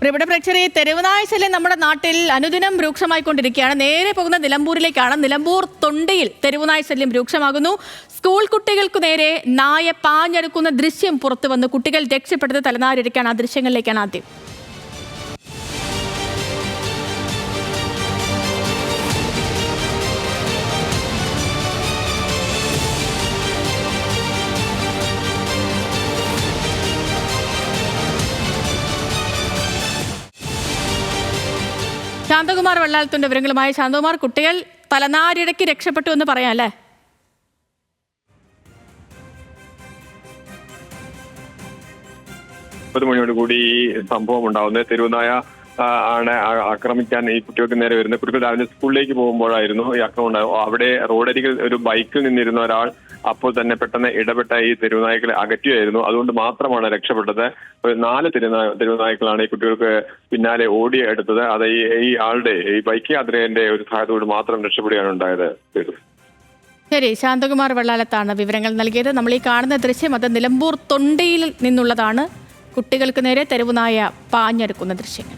പ്രിയപ്പെട്ട പ്രേക്ഷകരെ, തെരുവുനായ ശല്യം നമ്മുടെ നാട്ടിൽ അനുദിനം രൂക്ഷമായിക്കൊണ്ടിരിക്കുകയാണ്. നേരെ പോകുന്ന നിലമ്പൂരിലേക്കാണ്. നിലമ്പൂർ തൊണ്ടിയിൽ തെരുവുനായ ശല്യം രൂക്ഷമാകുന്നു. സ്കൂൾ കുട്ടികൾക്കു നേരെ നായ പാഞ്ഞെടുക്കുന്ന ദൃശ്യം പുറത്തു വന്നു. കുട്ടികൾ രക്ഷപ്പെട്ടത് തലനാരിഴയ്ക്കാണ്. ആ ദൃശ്യങ്ങളിലേക്കാണ് ആദ്യം. ശാന്തകുമാർ വെള്ളാലത്തിന്റെ വിവരങ്ങളുമായി. ശാന്തകുമാർ, കുട്ടികൾ തലനാരിഴയ്ക്ക് രക്ഷപ്പെട്ടു എന്ന് പറയാം അല്ലേ? മണിയോടുകൂടി ഈ സംഭവം ഉണ്ടാവുന്നത്. തെരുവുനായ ആണ് ആക്രമിക്കാൻ ഈ കുട്ടികൾക്ക് നേരെ വരുന്നത്. കുട്ടികൾ രാവിലെ സ്കൂളിലേക്ക് പോകുമ്പോഴായിരുന്നു ഈ ആക്രമണം ഉണ്ടാവും. അവിടെ റോഡരികിൽ ഒരു ബൈക്കിൽ നിന്നിരുന്ന ഒരാൾ അപ്പോൾ തന്നെ പെട്ടെന്ന് ഇടപെട്ട ഈ തെരുവുനായ്ക്കളെ അകറ്റുകയായിരുന്നു. അതുകൊണ്ട് മാത്രമാണ് രക്ഷപ്പെട്ടത്. 4 തെരുവുനായ്ക്കളാണ് ഈ കുട്ടികൾക്ക് പിന്നാലെ ഓടിയെടുത്തത്. അത് ഈ ആളുടെ ഈ ബൈക്ക് യാത്രികന്റെ ഒരു സഹായത്തോട് മാത്രം രക്ഷപ്പെടുകയാണ് ഉണ്ടായത്. ശരി, ശാന്തകുമാർ വെള്ളാലത്താണ് വിവരങ്ങൾ നൽകിയത്. നമ്മൾ ഈ കാണുന്ന ദൃശ്യം അത് നിലമ്പൂർ തൊണ്ടിയിൽ നിന്നുള്ളതാണ്. കുട്ടികൾക്ക് നേരെ തെരുവുനായ പാഞ്ഞെടുക്കുന്ന ദൃശ്യങ്ങൾ.